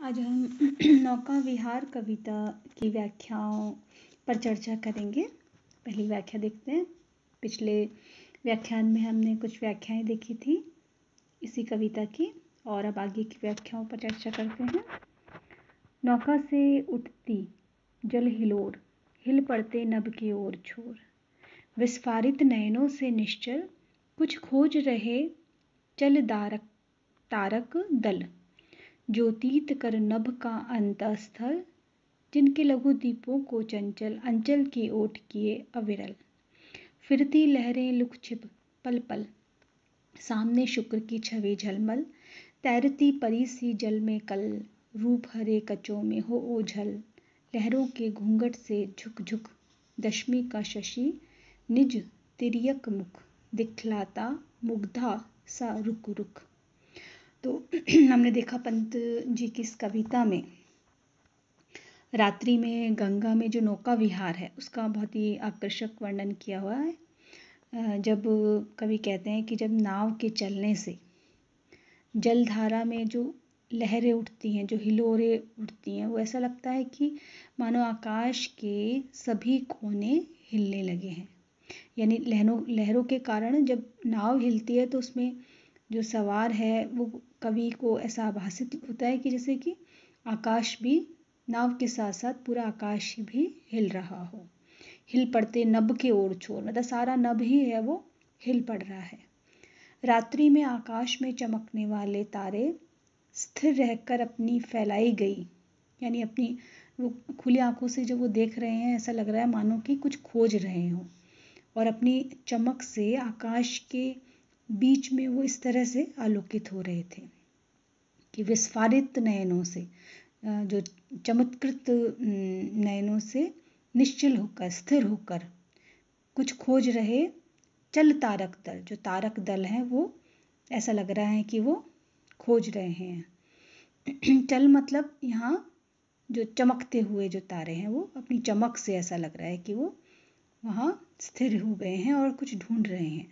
आज हम नौका विहार कविता की व्याख्याओं पर चर्चा करेंगे। पहली व्याख्या देखते हैं। पिछले व्याख्यान में हमने कुछ व्याख्याएं देखी थी इसी कविता की, और अब आगे की व्याख्याओं पर चर्चा करते हैं। नौका से उठती जल हिलोर, हिल पड़ते नभ की ओर छोर। विस्फारित नयनों से निश्चल, कुछ खोज रहे चल दारक तारक दल। ज्योतीत कर नभ का अंतस्थल, जिनके लघु दीपों को चंचल अंचल की ओट किए अविरल। फिरती लहरें लुक छिप पल पल, सामने शुक्र की छवि झलमल। तैरती परी सी जल में कल, रूप हरे कचों में हो ओझल। लहरों के घूंघट से झुक झुक, दशमी का शशि निज तिर्यक मुख। दिखलाता मुग्धा सा रुक रुक। तो हमने देखा पंत जी की इस कविता में रात्रि में गंगा में जो नौका विहार है उसका बहुत ही आकर्षक वर्णन किया हुआ है। जब कवि कहते हैं कि जब नाव के चलने से जलधारा में जो लहरें उठती हैं, जो हिलोरें उठती हैं, वो ऐसा लगता है कि मानो आकाश के सभी कोने हिलने लगे हैं। यानी लहरों के कारण जब नाव हिलती है तो उसमें जो सवार है वो कवि को ऐसा आभासित होता है कि जैसे कि आकाश भी नाव के साथ साथ पूरा आकाश भी हिल रहा हो। हिल पड़ते नभ के ओर छोर, मतलब सारा नभ ही है वो हिल पड़ रहा है। रात्रि में आकाश में चमकने वाले तारे स्थिर रहकर अपनी फैलाई गई, यानी अपनी वो खुली आंखों से जब वो देख रहे हैं ऐसा लग रहा है मानो कि कुछ खोज रहे हों, और अपनी चमक से आकाश के बीच में वो इस तरह से आलोकित हो रहे थे कि विस्फारित नयनों से, जो चमत्कृत नयनों से निश्चल होकर, स्थिर होकर कुछ खोज रहे चल तारक दल। जो तारक दल हैं वो ऐसा लग रहा है कि वो खोज रहे हैं। चल मतलब यहाँ जो चमकते हुए जो तारे हैं वो अपनी चमक से ऐसा लग रहा है कि वो वहाँ स्थिर हो गए हैं और कुछ ढूंढ रहे हैं।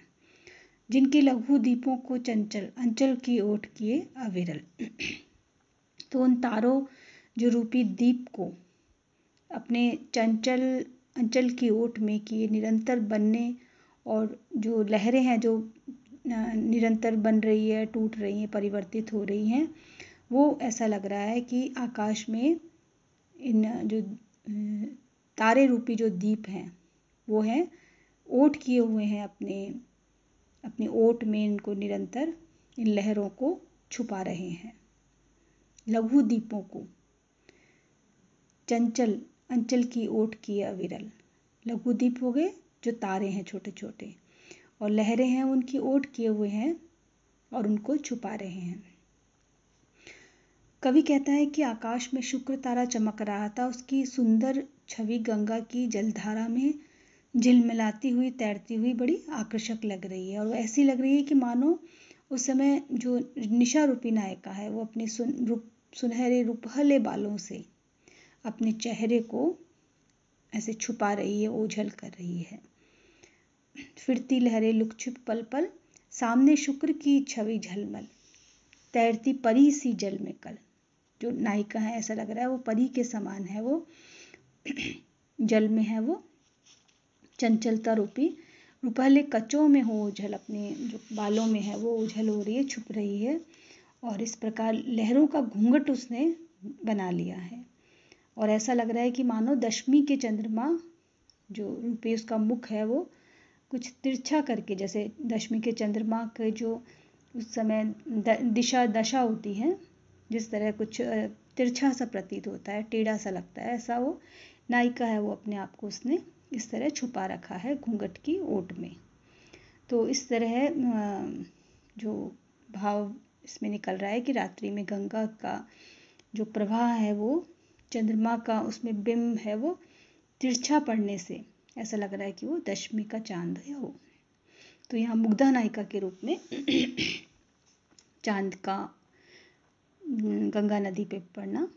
जिनके लघु दीपों को चंचल अंचल की ओट किए अविरल। तो उन तारों जो रूपी दीप को अपने चंचल अंचल की ओट में किए निरंतर बनने, और जो लहरें हैं जो निरंतर बन रही है, टूट रही हैं, परिवर्तित हो रही हैं, वो ऐसा लग रहा है कि आकाश में इन जो तारे रूपी जो दीप हैं वो हैं ओट किए हुए हैं, अपनी ओट में इनको निरंतर इन लहरों को छुपा रहे हैं। लघु दीपों को चंचल अंचल की ओट किए अविरल। लघु दीप हो गए जो तारे हैं छोटे छोटे, और लहरें हैं उनकी ओट किए हुए हैं और उनको छुपा रहे हैं। कवि कहता है कि आकाश में शुक्र तारा चमक रहा था, उसकी सुंदर छवि गंगा की जलधारा में झिलमिलाती हुई तैरती हुई बड़ी आकर्षक लग रही है, और ऐसी लग रही है कि मानो उस समय जो निशा रूपी नायिका है वो अपने सुनहरे रुपहले बालों से अपने चेहरे को ऐसे छुपा रही है, ओझल कर रही है। फिरती लहरें लुक छिप पल पल, सामने शुक्र की छवि झलमल। तैरती परी सी जल में कल। जो नायिका है ऐसा लग रहा है वो परी के समान है, वो जल में है, वो चंचलता रूपी रुपहले कचों में हो ओझल, अपने जो बालों में है वो ओझल हो रही है, छुप रही है, और इस प्रकार लहरों का घूंघट उसने बना लिया है। और ऐसा लग रहा है कि मानो दशमी के चंद्रमा जो रूपी उसका मुख है वो कुछ तिरछा करके, जैसे दशमी के चंद्रमा के जो उस समय दशा होती है, जिस तरह कुछ तिरछा सा प्रतीत होता है, टेढ़ा सा लगता है, ऐसा वो नायिका है वो अपने आप को उसने इस तरह छुपा रखा है घूंघट की ओट में। तो इस तरह जो भाव इसमें निकल रहा है कि रात्रि में गंगा का जो प्रवाह है वो चंद्रमा का उसमें बिंब है वो तिरछा पड़ने से ऐसा लग रहा है कि वो दशमी का चांद है वो। तो यहाँ मुग्धा नायिका के रूप में चांद का गंगा नदी पे पड़ना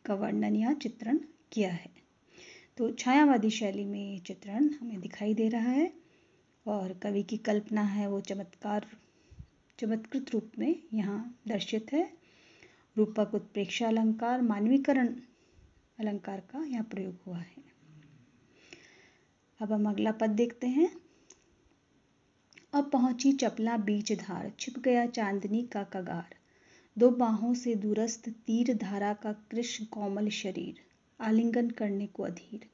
का वर्णन या चित्रण किया है। तो छायावादी शैली में ये चित्रण हमें दिखाई दे रहा है, और कवि की कल्पना है वो चमत्कृत रूप में यहाँ दर्शित है। रूपक उत्प्रेक्षा अलंकार, मानवीकरण अलंकार का यहाँ प्रयोग हुआ है। अब हम अगला पद देखते हैं। अब पहुंची चपला बीच धार, छिप गया चांदनी का कगार, दो बाहों से दूरस्थ तीर धारा का कृष्ण कोमल शरीर, आलिंगन करने को अधीर,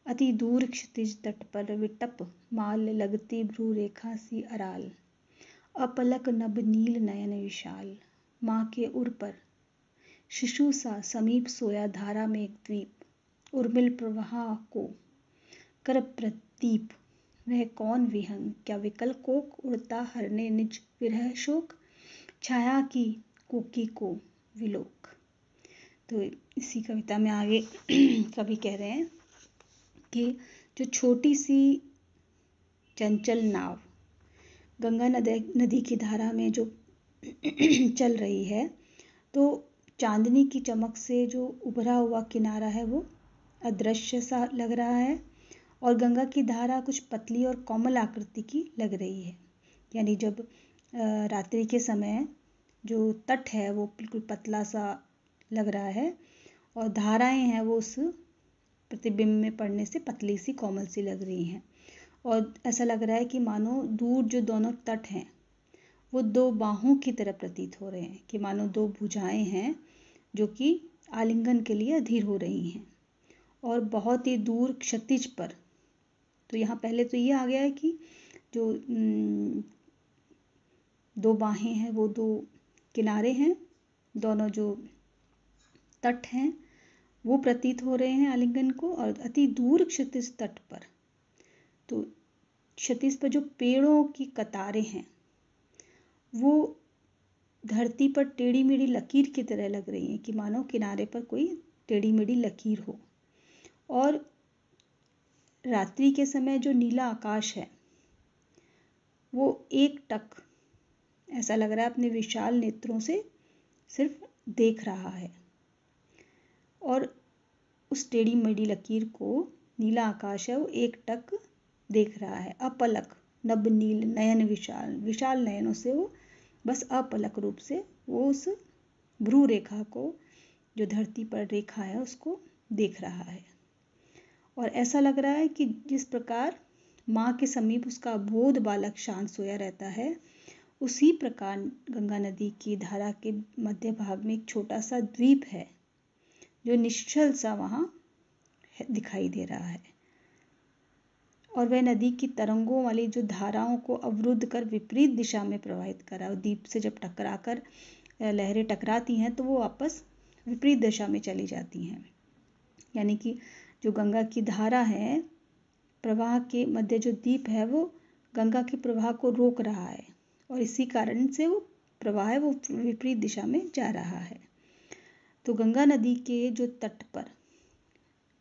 अति दूर क्षितिज तट पर विटप माल लगती भ्रू रेखा सी अराल, अपलक नभ नील नयन विशाल, माँ के उर पर शिशु सा समीप सोया धारा में एक द्वीप, उर्मिल प्रवाह को कर प्रतीप, वह कौन विहंग क्या विकल कोक, उड़ता हरने निज विरह शोक, छाया की कोकी को विलोक। तो इसी कविता में आगे कवि कह रहे हैं कि जो छोटी सी चंचल नाव गंगा नदी की धारा में जो चल रही है, तो चांदनी की चमक से जो उभरा हुआ किनारा है वो अदृश्य सा लग रहा है और गंगा की धारा कुछ पतली और कोमल आकृति की लग रही है। यानी जब रात्रि के समय जो तट है वो बिल्कुल पतला सा लग रहा है और धाराएं हैं वो उस प्रतिबिंब में पड़ने से पतली सी कोमल सी लग रही हैं और ऐसा लग रहा है कि मानो दूर जो दोनों तट हैं वो दो बाहों की तरह प्रतीत हो रहे हैं, कि मानो दो भुजाएं हैं जो कि आलिंगन के लिए अधीर हो रही हैं और बहुत ही दूर क्षितिज पर। तो यहाँ पहले तो ये आ गया है कि जो दो बाहें हैं वो दो किनारे हैं, दोनों जो तट हैं वो प्रतीत हो रहे हैं आलिंगन को, और अति दूर क्षितिज तट पर, तो क्षितिज पर जो पेड़ों की कतारें हैं वो धरती पर टेढ़ी मेढ़ी लकीर की तरह लग रही हैं, कि मानो किनारे पर कोई टेढ़ी मेढ़ी लकीर हो। और रात्रि के समय जो नीला आकाश है वो एक टक ऐसा लग रहा है अपने विशाल नेत्रों से सिर्फ देख रहा है और उस टेढ़ी मेढ़ी लकीर को नीला आकाश है वो एक टक देख रहा है। अपलक नभ नील नयन विशाल, विशाल नयनों से वो बस अपलक रूप से वो उस भ्रू रेखा को जो धरती पर रेखा है उसको देख रहा है। और ऐसा लग रहा है कि जिस प्रकार माँ के समीप उसका अबोध बालक शांत सोया रहता है, उसी प्रकार गंगा नदी की धारा के मध्य भाग में एक छोटा सा द्वीप है जो निश्चल सा वहाँ दिखाई दे रहा है और वह नदी की तरंगों वाली जो धाराओं को अवरुद्ध कर विपरीत दिशा में प्रवाहित कर रहा है। द्वीप से जब टकराकर लहरें टकराती हैं तो वो वापस विपरीत दिशा में चली जाती हैं। यानी कि जो गंगा की धारा है, प्रवाह के मध्य जो द्वीप है वो गंगा के प्रवाह को रोक रहा है और इसी कारण से वो प्रवाह है वो विपरीत दिशा में जा रहा है। तो गंगा नदी के जो तट पर,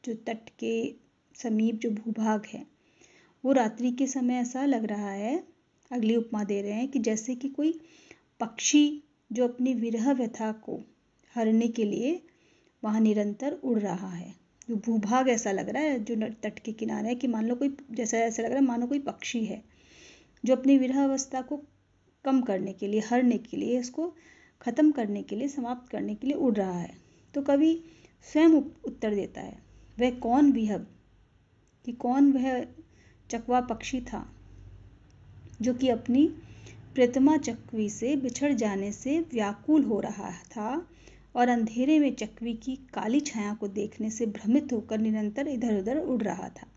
जो तट के समीप जो भूभाग है वो रात्रि के समय ऐसा लग रहा है, अगली उपमा दे रहे हैं कि जैसे कि कोई पक्षी जो अपनी विरह व्यथा को हरने के लिए वहाँ निरंतर उड़ रहा है। जो भूभाग ऐसा लग रहा है जो तट के किनारे है, कि मान लो कोई जैसा ऐसा लग रहा है मानो कोई पक्षी है जो अपनी विरह अवस्था को कम करने के लिए, हरने के लिए, इसको ख़त्म करने के लिए, समाप्त करने के लिए उड़ रहा है। तो कवि स्वयं उत्तर देता है, वह कौन विहग, कि कौन वह चकवा पक्षी था जो कि अपनी प्रियतमा चकवी से बिछड़ जाने से व्याकुल हो रहा था और अंधेरे में चकवी की काली छाया को देखने से भ्रमित होकर निरंतर इधर उधर उड़ रहा था।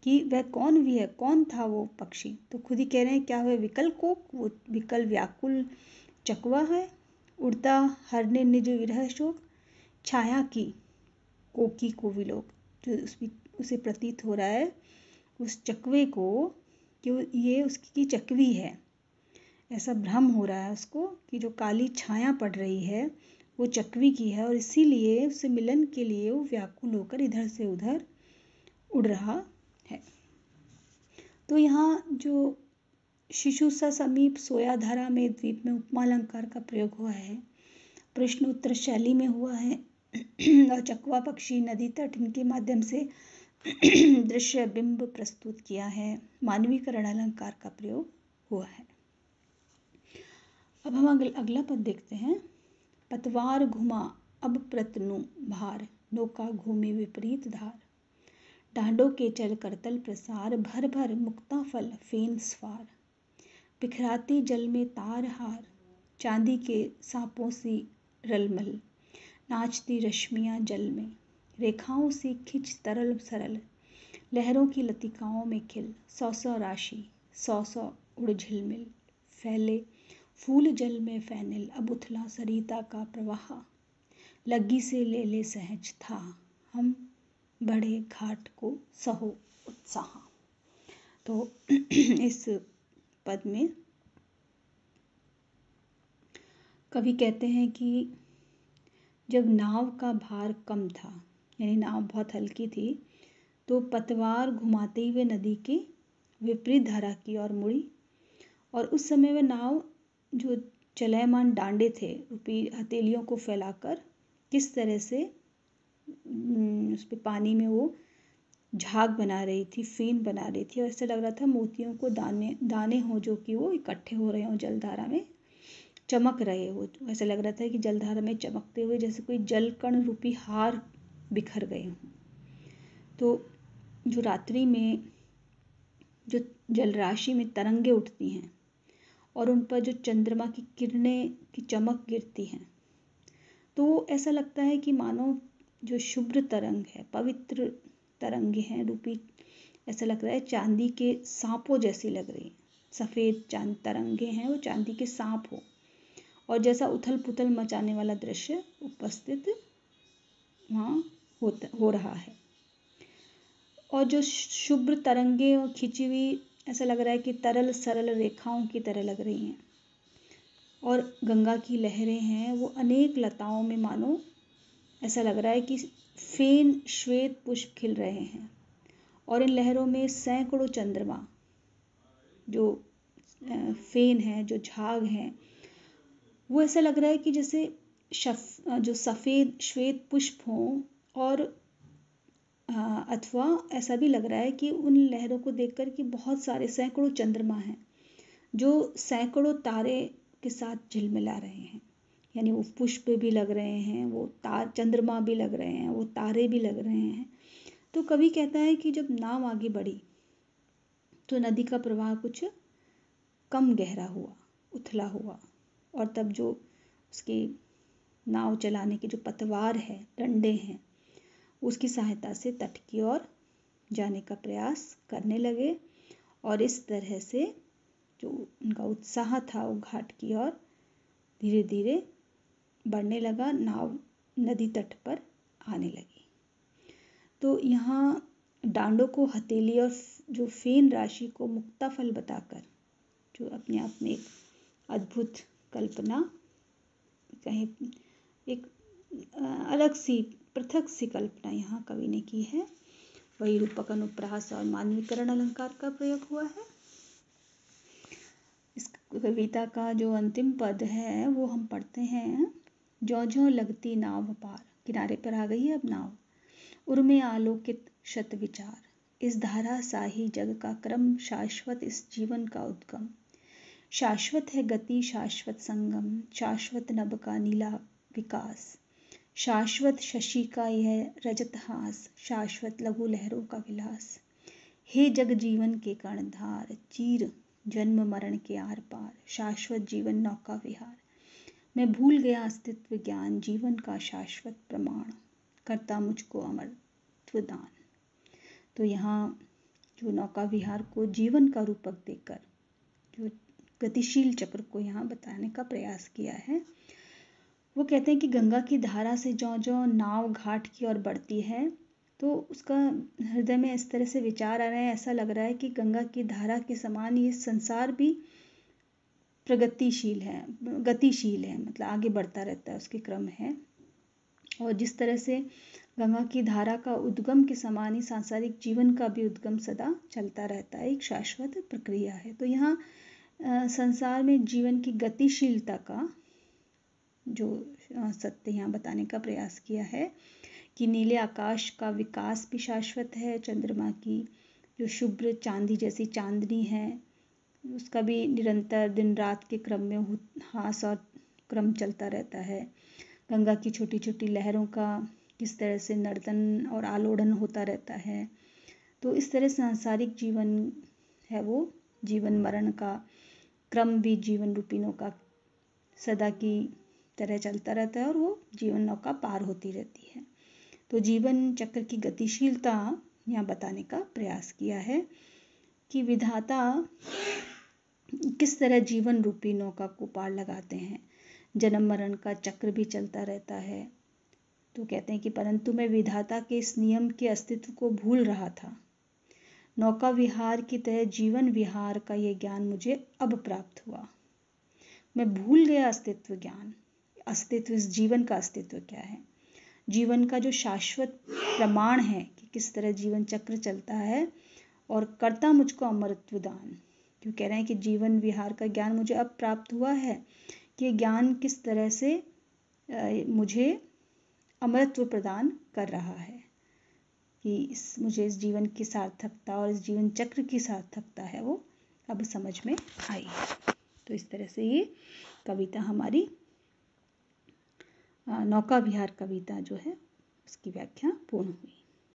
कि वह कौन भी है, कौन था वो पक्षी, तो खुद ही कह रहे हैं क्या वह विकल कोक, वो विकल व्याकुल चकवा है, उड़ता हरने निज विरह शोक, छाया की कोकी को विलोक, जो उसे प्रतीत हो रहा है उस चकवे को कि ये उसकी चकवी है, ऐसा भ्रम हो रहा है उसको कि जो काली छाया पड़ रही है वो चकवी की है और इसीलिए उससे मिलन के लिए वो व्याकुल होकर इधर से उधर उड़ रहा है। तो यहाँ जो शिशु सा समीप सोया धारा में द्वीप में उपमा अलंकार का प्रयोग हुआ है, प्रश्न उत्तर शैली में हुआ है और चकवा पक्षी नदी तट इनके माध्यम से दृश्य बिंब प्रस्तुत किया है, मानवीकरण अलंकार का प्रयोग हुआ है। अब हम अगला पद देखते हैं। पतवार घुमा अब प्रतनु भार, नौका घूमी विपरीत धार। डांडों के चल करतल प्रसार, भर भर मुक्ता फल फेन स्वार। बिखराती जल में तार हार, चांदी के सांपों सी रलमल। नाचती रश्मियाँ जल में, रेखाओं सी खिंच तरल सरल। लहरों की लतिकाओं में खिल, सौ सौ राशि, सौ सौ उड़ झिलमिल। फैले फूल जल में फैनिल, अब उथला सरिता का प्रवाह। लग्गी से ले ले सहज था, हम बढ़े घाट को सहो उत्साह। तो इस पद में कवि कहते हैं कि जब नाव का भार कम था, यानी नाव बहुत हल्की थी, तो पतवार घुमाते हुए नदी के विपरीत धारा की ओर मुड़ी। और उस समय वह नाव जो चलयमान डांडे थे, रूपी हथेलियों को फैलाकर किस तरह से उस पे पानी में वो झाग बना रही थी, फेन बना रही थी। और ऐसा लग रहा था मोतियों को दाने दाने हो जो कि वो इकट्ठे हो रहे हों, जलधारा में चमक रहे हो। ऐसा लग रहा था कि जलधारा में चमकते हुए जैसे कोई जलकण रूपी हार बिखर गए हों। तो जो रात्रि में जो जलराशि में तरंगे उठती हैं और उन पर जो चंद्रमा की किरणें की चमक गिरती हैं, तो ऐसा लगता है कि मानो जो शुभ्र तरंग है, पवित्र तरंगे हैं रूपी, ऐसा लग रहा है चांदी के सांपों जैसी लग रही हैं। सफ़ेद चांद तरंगे हैं, वो चांदी के सांप हो, और जैसा उथल पुथल मचाने वाला दृश्य उपस्थित वहाँ हो रहा है। और जो शुभ्र तरंगे और खिंची हुई, ऐसा लग रहा है कि तरल सरल रेखाओं की तरह लग रही हैं। और गंगा की लहरें हैं, वो अनेक लताओं में मानो ऐसा लग रहा है कि फेन श्वेत पुष्प खिल रहे हैं। और इन लहरों में सैकड़ों चंद्रमा, जो फेन है, जो झाग हैं, वो ऐसा लग रहा है कि जैसे जो सफ़ेद श्वेत पुष्प हों। और अथवा ऐसा भी लग रहा है कि उन लहरों को देखकर कि बहुत सारे सैकड़ों चंद्रमा हैं जो सैकड़ों तारे के साथ झिलमिला रहे हैं। यानी वो पुष्प भी लग रहे हैं, वो चंद्रमा भी लग रहे हैं, वो तारे भी लग रहे हैं। तो कवि कहता है कि जब नाव आगे बढ़ी तो नदी का प्रवाह कुछ कम गहरा हुआ, उथला हुआ। और तब जो उसकी नाव चलाने के जो पतवार है, डंडे हैं, उसकी सहायता से तट की ओर जाने का प्रयास करने लगे। और इस तरह से जो उनका उत्साह था वो घाट की ओर धीरे धीरे बढ़ने लगा, नाव नदी तट पर आने लगी। तो यहाँ डांडों को हथेली और जो फेन राशि को मुक्ता फल बताकर, जो अपने आप में एक अद्भुत कल्पना, कहीं एक अलग सी पृथक सी कल्पना यहाँ कवि ने की है, वही रूपक अनुप्रास और मानवीकरण अलंकार का प्रयोग हुआ है। इस कविता का जो अंतिम पद है वो हम पढ़ते हैं। ज्यों ज्यों लगती नाव पार, किनारे पर आ गई है अब नाव, उर्मे आलोकित शत विचार। इस धारा साही जग का क्रम, शाश्वत इस जीवन का उद्गम। शाश्वत है गति, शाश्वत संगम, शाश्वत नभ का नीला विकास। शाश्वत शशि का यह रजत हास, शाश्वत लघु लहरों का विलास। हे जग जीवन के कर्णधार, चीर जन्म मरण के आर पार। शाश्वत जीवन नौका विहार, मैं भूल गया अस्तित्व ज्ञान, जीवन का शाश्वत प्रमाण। करता मुझको अमरत्व दान। तो यहाँ जो नौका विहार को जीवन का रूपक देकर जो गतिशील चक्र को यहाँ बताने का प्रयास किया है, वो कहते हैं कि गंगा की धारा से ज्यों ज्यों नाव घाट की ओर बढ़ती है, तो उसका हृदय में इस तरह से विचार आ रहे हैं, ऐसा लग रहा है कि गंगा की धारा के समान ये संसार भी प्रगतिशील है, गतिशील है, मतलब आगे बढ़ता रहता है, उसके क्रम है। और जिस तरह से गंगा की धारा का उद्गम के समान ही सांसारिक जीवन का भी उद्गम सदा चलता रहता है, एक शाश्वत प्रक्रिया है। तो यहाँ संसार में जीवन की गतिशीलता का जो सत्य यहाँ बताने का प्रयास किया है कि नीले आकाश का विकास भी शाश्वत है, चंद्रमा की जो शुभ्र चांदी जैसी चांदनी है उसका भी निरंतर दिन रात के क्रम में हास और क्रम चलता रहता है। गंगा की छोटी छोटी लहरों का किस तरह से नर्तन और आलोड़न होता रहता है। तो इस तरह सांसारिक जीवन है वो जीवन मरण का क्रम भी जीवन रूपी नौका सदा की तरह चलता रहता है और वो जीवन नौका पार होती रहती है। तो जीवन चक्र की गतिशीलता यहाँ बताने का प्रयास किया है कि विधाता किस तरह जीवन रूपी नौका को पार लगाते हैं। जन्म मरण का चक्र भी चलता रहता है। तो कहते हैं कि परंतु मैं विधाता के इस नियम के अस्तित्व को भूल रहा था। नौका विहार की तरह जीवन विहार का ये ज्ञान मुझे अब प्राप्त हुआ। मैं भूल गया अस्तित्व ज्ञान, अस्तित्व, इस जीवन का अस्तित्व क्या है, जीवन का जो शाश्वत प्रमाण है कि किस तरह जीवन चक्र चलता है और करता मुझको अमरत्व दान। क्यों कह रहे हैं कि जीवन विहार का ज्ञान मुझे अब प्राप्त हुआ है कि ये ज्ञान किस तरह से मुझे अमरत्व प्रदान कर रहा है कि मुझे इस जीवन की सार्थकता और इस जीवन चक्र की सार्थकता है वो अब समझ में आई है। तो इस तरह से ये कविता हमारी नौका विहार कविता जो है उसकी व्याख्या पूर्ण हुई।